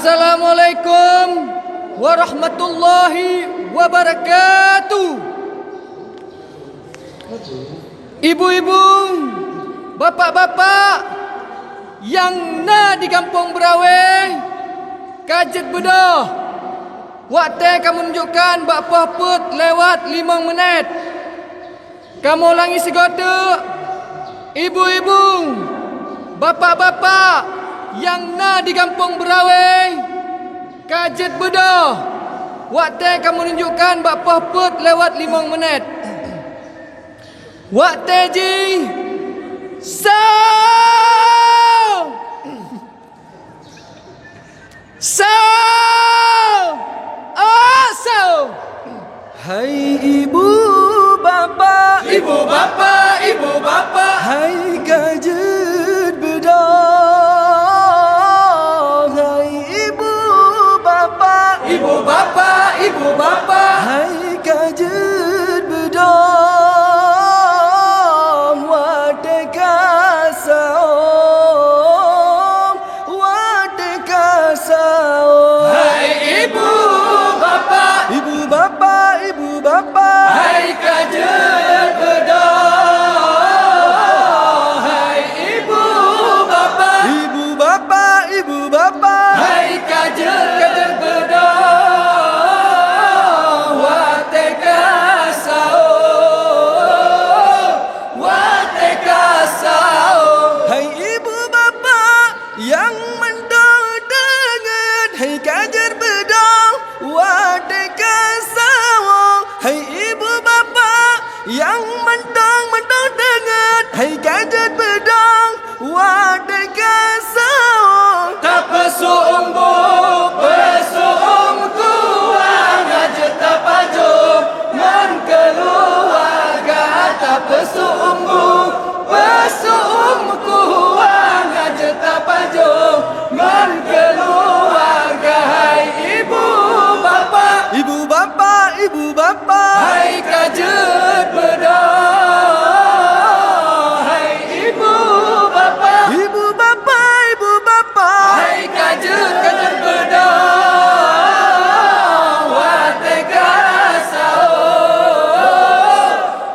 Assalamualaikum warahmatullahi wabarakatuh. Ibu-ibu, bapak-bapak yang na di kampung Berawai, kajet bedah. Waktu kamu menunjukkan bapa put lewat 5 menit. Kamu ulangi segotok. Ibu-ibu, bapak-bapak yang na di kampung Berawai, kajet bedah. Waktu kamu menunjukkan bapa put lewat 5 menit. Waktu ji Hai ibu bapa, ibu bapa, ibu bapa, hai kajet bedah. Hai ibu bapa, ibu bapa, ibu bapa, hai kajet bedah. hai ibu bapa, Ibu bapa, ibu bapa, hai kajet bedah. Hai ibu bapa, ibu bapa, ibu bapa, hai kajet bedah. Wate kasau, wate kasau. hai ibu bapa yang mendodengan, hai kajar bedah, wadai kasawang. Hai ibu bapa yang mendodengan, hai kajar bedah, wadai kasawang. Tak pesumbu, pesum kuang aja tak pajo, ngan keluarga tak pesumbu, pesum kuang aja tak pajo, ngan keluarga. Hai ibu bapa, Ibu bapa, ibu bapa, hai kajet bedah. Hai ibu bapa, ibu bapa, ibu bapa, hai kajet bedah. Wate kasau,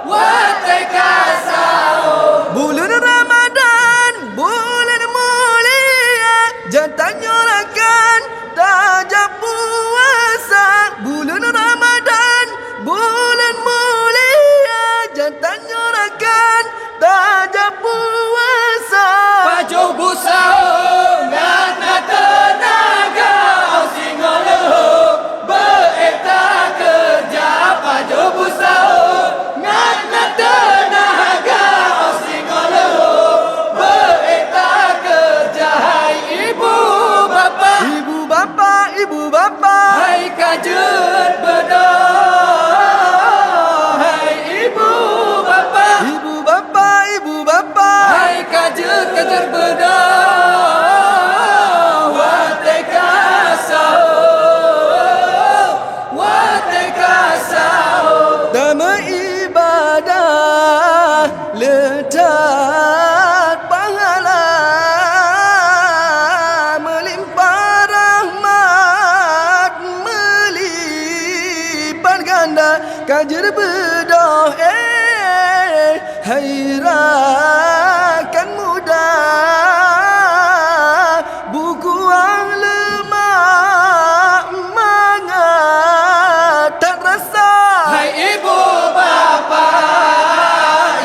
wate kasau. bulan Ramadan, bulan mulia, jantan nyorakan tajam puasa. Bulan Ramadan, bulan mulia, jantan nyorakan tajam puasa. Pajo busau, ngana tenaga, singo leho, beeta kerja. Pajo busau, ngana tenaga, singo leho, beeta kerja. Hai ibu bapa, Ibu bapa, ibu bapa, hai kajet bedah. Hai ibu bapa, ibu bapa, ibu bapa, hai kajet bedah. Wate kasau, wate kasau. damai ibadah letak pahala, melimpah rahmat, melipat ganda kajar bedah. Hai rakan muda, buku ang lemak mangat tak rasa. Hai ibu bapa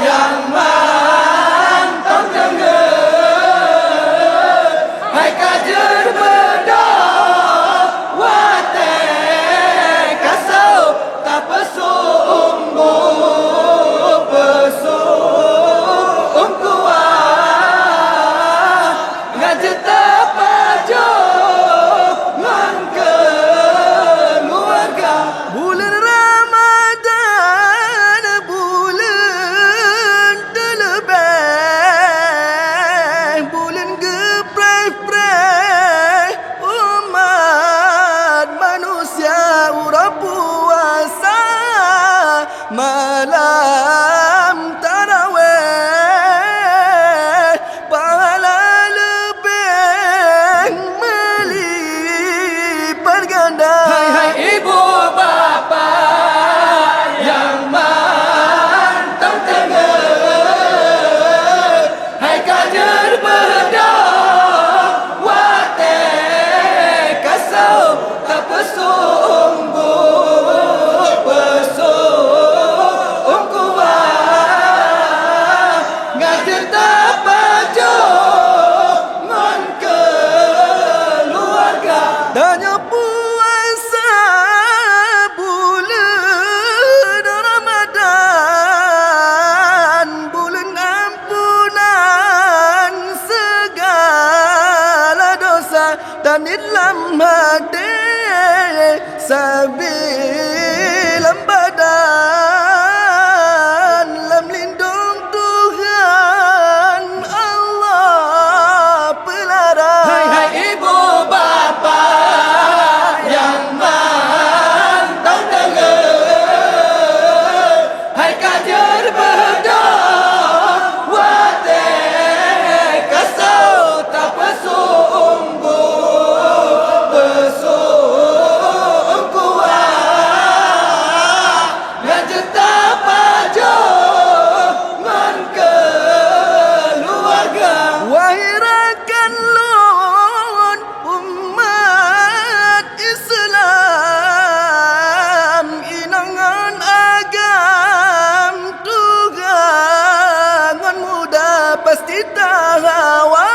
yang mantap dengar, hai kajer bedah. Wate kasau, tak pesumbu, pesum luar ganda. Hai hai ibu bapa yang mantap tengah, hai kader bedah wate kasau tak pesungguh pesung kuat ngajar tak pajo ngon keluarga. Tanya puasa bulan Ramadan, bulan ampunan segala dosa, dan dalam hati sabilam badan, lam lindung Tuhan Allah pelarang. Hai hai ibu bapa yang mantap tengah, hai kader bedah wate kasau tak pesungguh pesung kuat ngajar tak pajo ngon keluarga. Wahai rakan lon umat Islam, inangan agam tugangan muda pasti tahawa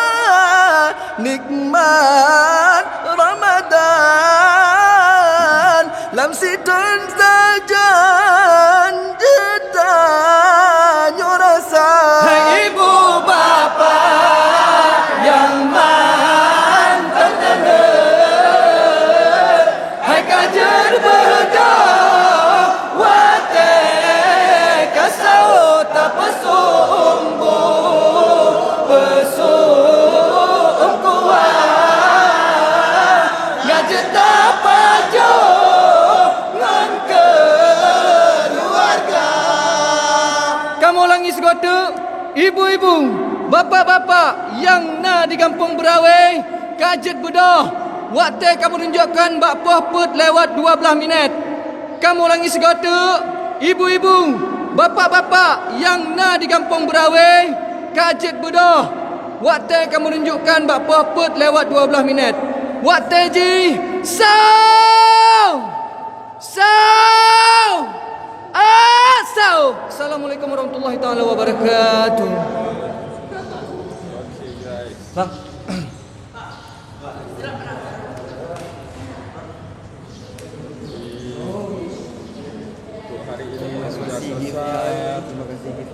nikmat Ramadan, lam sidon sajan detanyo rasa. Hai ibu bapa yang mantap tengah, hai kader bedah wate kasau tak pesungguh pesung kuat ngajar tak pajo ngon keluarga. Kamu ulangi segota, ibu-ibu, bapa-bapa yang na di kampung Berawai, kajet bedah. Waktu kamu tunjukkan bakpah put lewat 12 minit. Kamu ulangi segota, ibu-ibu, bapa-bapa yang na di kampung Berawai, kajet bedah. Waktu kamu tunjukkan bakpah put lewat 12 minit. Waktu ji, saw! Assalamualaikum warahmatullahi taala wabarakatuh. Bang. Hari ini sudah selesai. Terima kasih.